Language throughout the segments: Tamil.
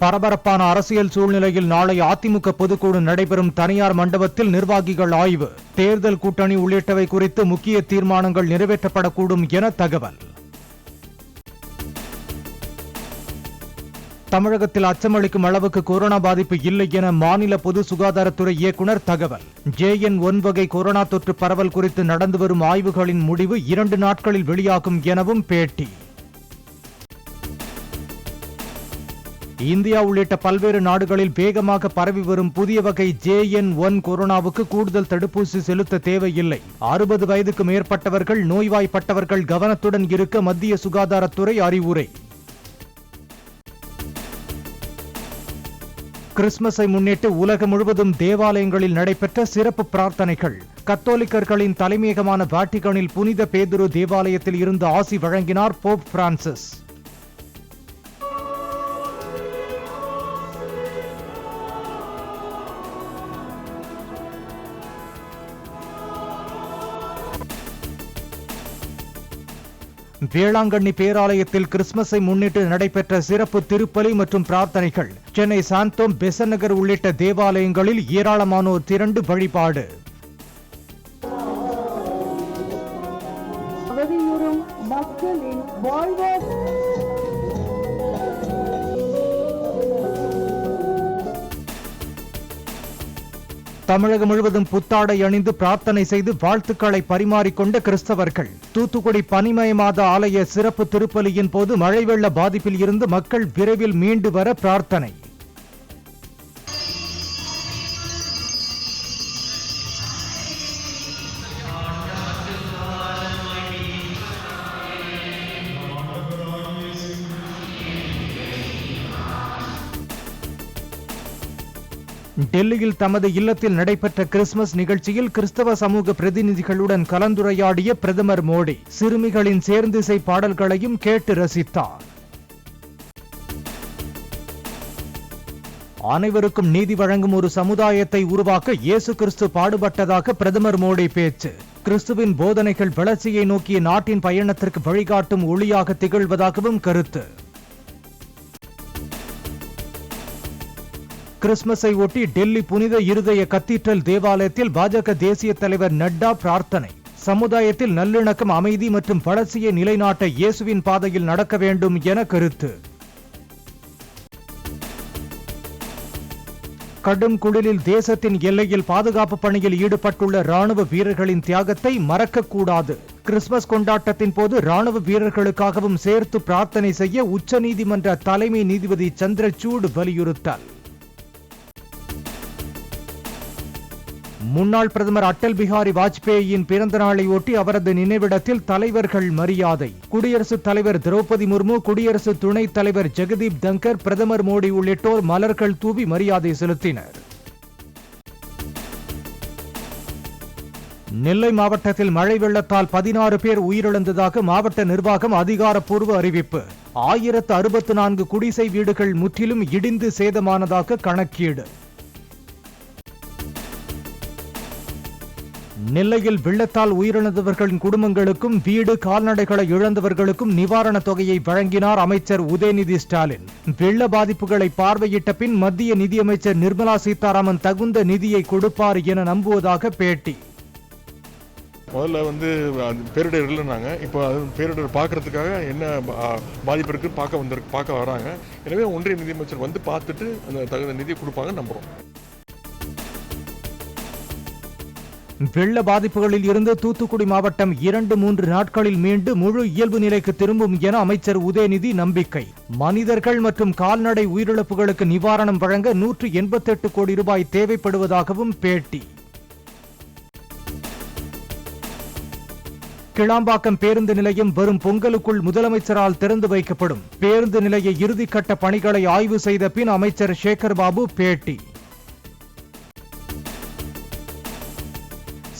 பரபரப்பான அரசியல் சூழ்நிலையில் நாளை அதிமுக பொதுக்குழு நடைபெறும் தனியார் மண்டபத்தில் நிர்வாகிகள் ஆய்வு. தேர்தல் கூட்டணி உள்ளிட்டவை குறித்து முக்கிய தீர்மானங்கள் நிறைவேற்றப்படக்கூடும் என தகவல். தமிழகத்தில் அச்சமளிக்கும் அளவுக்கு கொரோனா பாதிப்பு இல்லை என மாநில பொது சுகாதாரத்துறை இயக்குநர் தகவல். JN1 வகை கொரோனா தொற்று பரவல் குறித்து நடந்து வரும் ஆய்வுகளின் முடிவு 2 நாட்களில் வெளியாகும் எனவும் பேட்டி. இந்தியா உள்ளிட்ட பல்வேறு நாடுகளில் வேகமாக பரவி வரும் புதிய வகை JN1 கொரோனாவுக்கு கூடுதல் தடுப்பூசி செலுத்த தேவையில்லை. 60 வயதுக்கு மேற்பட்டவர்கள், நோய்வாய்ப்பட்டவர்கள் கவனத்துடன் இருக்க மத்திய சுகாதாரத்துறை அறிவுரை. கிறிஸ்துமஸை முன்னிட்டு உலகம் முழுவதும் தேவாலயங்களில் நடைபெற்ற சிறப்பு பிரார்த்தனைகள். கத்தோலிக்கர்களின் தலைமையகமான வாட்டிகனில் புனித பேதுரு தேவாலயத்தில் இருந்து ஆசி வழங்கினார் போப் பிரான்சிஸ். வேளாங்கண்ணி பேராலயத்தில் கிறிஸ்துமஸை முன்னிட்டு நடைபெற்ற சிறப்பு திருப்பலி மற்றும் பிரார்த்தனைகள். சென்னை சாந்தோம், பெசன்ட் நகர் உள்ளிட்ட தேவாலயங்களில் ஏராளமானோர் திரண்டு வழிபாடு. தமிழகம் முழுவதும் புத்தாடை அணிந்து பிரார்த்தனை செய்து வாழ்த்துக்களை பரிமாறிக்கொண்ட கிறிஸ்தவர்கள். தூத்துக்குடி பனிமயமாத ஆலய சிறப்பு திருப்பலியின் போது மழை வெள்ள பாதிப்பில் இருந்து மக்கள் விரைவில் மீண்டு வர பிரார்த்தனை. டெல்லியில் தமது இல்லத்தில் நடைபெற்ற கிறிஸ்துமஸ் நிகழ்ச்சியில் கிறிஸ்தவ சமூக பிரதிநிதிகளுடன் கலந்துரையாடிய பிரதமர் மோடி சிறுமிகளின் சேர்ந்திசை பாடல்களையும் கேட்டு ரசித்தார். அனைவருக்கும் நீதி வழங்கும் ஒரு சமுதாயத்தை உருவாக்க இயேசு கிறிஸ்து பாடுபட்டதாக பிரதமர் மோடி பேச்சு. கிறிஸ்துவின் போதனைகள் வளர்ச்சியை நோக்கிய நாட்டின் பயணத்திற்கு வழிகாட்டும் ஒளியாக திகழ்வதாகவும் கருத்து. கிறிஸ்துமஸை ஒட்டி டெல்லி புனித இருதய கத்தீட்ரல் தேவாலயத்தில் பாஜக தேசிய தலைவர் நட்டா பிரார்த்தனை. சமுதாயத்தில் நல்லிணக்கம், அமைதி மற்றும் வளர்ச்சியை நிலைநாட்ட இயேசுவின் பாதையில் நடக்க வேண்டும் என கருத்து. கடும் குளிரில் தேசத்தின் எல்லையில் பாதுகாப்பு பணியில் ஈடுபட்டுள்ள ராணுவ வீரர்களின் தியாகத்தை மறக்கக்கூடாது. கிறிஸ்துமஸ் கொண்டாட்டத்தின் போது ராணுவ வீரர்களுக்காகவும் சேர்த்து பிரார்த்தனை செய்ய உச்சநீதிமன்ற தலைமை நீதிபதி சந்திரசூட் வலியுறுத்தல். முன்னாள் பிரதமர் அடல் பிஹாரி வாஜ்பேயியின் பிறந்த நாளை ஒட்டி அவரது நினைவிடத்தில் தலைவர்கள் மரியாதை. குடியரசுத் தலைவர் திரௌபதி முர்மு, குடியரசு துணைத் தலைவர் ஜெகதீப் தங்கர், பிரதமர் மோடி உள்ளிட்டோர் மலர்கள் தூவி மரியாதை செலுத்தினர். நெல்லை மாவட்டத்தில் மழை வெள்ளத்தால் 16 பேர் உயிரிழந்ததாக மாவட்ட நிர்வாகம் அதிகாரப்பூர்வ அறிவிப்பு. 1064 குடிசை வீடுகள் முற்றிலும் இடிந்து சேதமானதாக கணக்கீடு. நெல்லையில் வெள்ளத்தால் உயிரிழந்தவர்களின் குடும்பங்களுக்கும் வீடு, கால்நடைகளை இழந்தவர்களுக்கும் நிவாரணத் தொகையை வழங்கினார் அமைச்சர் உதயநிதி ஸ்டாலின். வெள்ள பாதிப்புகளை பார்வையிட்ட பின் மத்திய நிதியமைச்சர் நிர்மலா சீதாராமன் தகுந்த நிதியை கொடுப்பார் என நம்புவதாக பேட்டி. முதல்ல பேரிடர் இல்லைன்னாங்க, இப்போ பேரிடர் பார்க்கறதுக்காக என்ன பாதிப்பு இருக்குன்னு பார்க்க வராங்க. எனவே ஒன்றிய நிதியமைச்சர் பார்த்துட்டு அந்த தகுந்த நிதியை கொடுப்பாங்க நம்புறோம். வெள்ள பாதிப்புகளில் இருந்து தூத்துக்குடி மாவட்டம் 2-3 நாட்களில் மீண்டு முழு இயல்பு நிலைக்கு திரும்பும் என அமைச்சர் உதயநிதி நம்பிக்கை. மனிதர்கள் மற்றும் கால்நடை உயிரிழப்புகளுக்கு நிவாரணம் வழங்க 188 கோடி ரூபாய் தேவைப்படுவதாகவும் பேட்டி. கிளாம்பாக்கம் பேருந்து நிலையம் வரும் பொங்கலுக்குள் முதலமைச்சரால் திறந்து வைக்கப்படும். பேருந்து நிலைய இறுதிக்கட்ட பணிகளை ஆய்வு செய்த பின் அமைச்சர் சேகர் பாபு பேட்டி.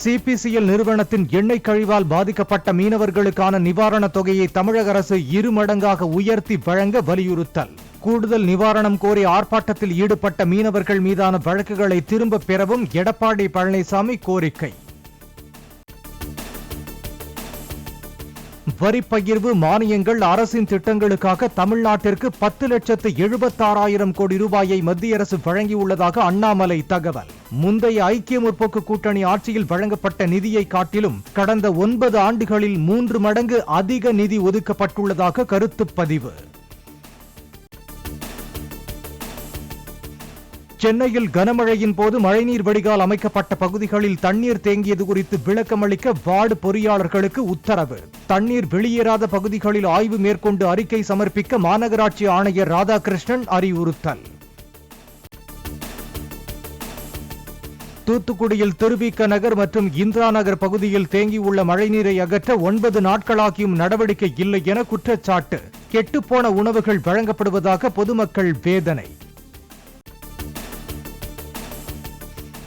CPCL நிறுவனத்தின் எண்ணெய் கழிவால் பாதிக்கப்பட்ட மீனவர்களுக்கான நிவாரணத் தொகையை தமிழக அரசு 2 மடங்காக உயர்த்தி வழங்க வலியுறுத்தல். கூடுதல் நிவாரணம் கோரி ஆர்ப்பாட்டத்தில் ஈடுபட்ட மீனவர்கள் மீதான வழக்குகளை திரும்பப் பெறவும் எடப்பாடி பழனிசாமி கோரிக்கை. வரி பகிர்வு மானியங்கள் அரசின் திட்டங்களுக்காக தமிழ்நாட்டிற்கு 10,76,000 கோடி ரூபாயை மத்திய அரசு வழங்கியுள்ளதாக அண்ணாமலை தகவல். முந்தைய ஐக்கிய முற்போக்கு கூட்டணி ஆட்சியில் வழங்கப்பட்ட நிதியை காட்டிலும் கடந்த 9 ஆண்டுகளில் 3 மடங்கு அதிக நிதி ஒதுக்கப்பட்டுள்ளதாக கருத்து பதிவு. சென்னையில் கனமழையின் போது மழைநீர் வடிகால் அமைக்கப்பட்ட பகுதிகளில் தண்ணீர் தேங்கியது குறித்து விளக்கமளிக்க வார்டு பொறியாளர்களுக்கு உத்தரவு. தண்ணீர் வெளியேறாத பகுதிகளில் ஆய்வு மேற்கொண்டு அறிக்கை சமர்ப்பிக்க மாநகராட்சி ஆணையர் ராதாகிருஷ்ணன் அறிவுறுத்தல். தூத்துக்குடியில் திருவிக நகர் மற்றும் இந்திரா நகர் பகுதியில் தேங்கியுள்ள மழைநீரை அகற்ற 9 நாட்களாகியும் நடவடிக்கை இல்லை என குற்றச்சாட்டு. கெட்டுப்போன உணவுகள் வழங்கப்படுவதாக பொதுமக்கள் வேதனை.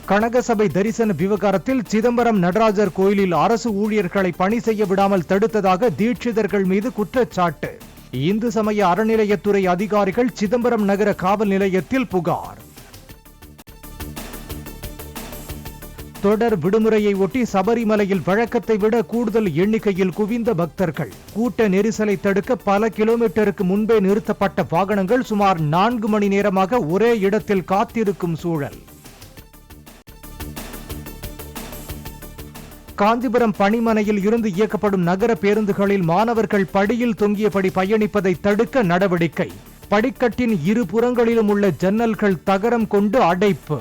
கனகசபை தரிசன விவகாரத்தில் சிதம்பரம் நடராஜர் கோயிலில் அரசு ஊழியர்களை பணி செய்ய விடாமல் தடுத்ததாக தீட்சிதர்கள் மீது குற்றச்சாட்டு. இந்து சமய அறநிலையத்துறை அதிகாரிகள் சிதம்பரம் நகர காவல் நிலையத்தில் புகார். தொடர் விடுமுறையை ஒட்டி சபரிமலையில் வழக்கத்தை விட கூடுதல் எண்ணிக்கையில் குவிந்த பக்தர்கள். கூட்ட நெரிசலை தடுக்க பல கிலோமீட்டருக்கு முன்பே நிறுத்தப்பட்ட வாகனங்கள் சுமார் 4 மணி நேரமாக ஒரே இடத்தில் காத்திருக்கும் சூழல். காஞ்சிபுரம் பணிமனையில் இருந்து இயக்கப்படும் நகர பேருந்துகளில் மாணவர்கள் படியில் தொங்கியபடி பயணிப்பதை தடுக்க நடவடிக்கை. படிக்கட்டின் இரு புறங்களிலும் உள்ள ஜன்னல்கள் தகரம் கொண்டு அடைப்பு.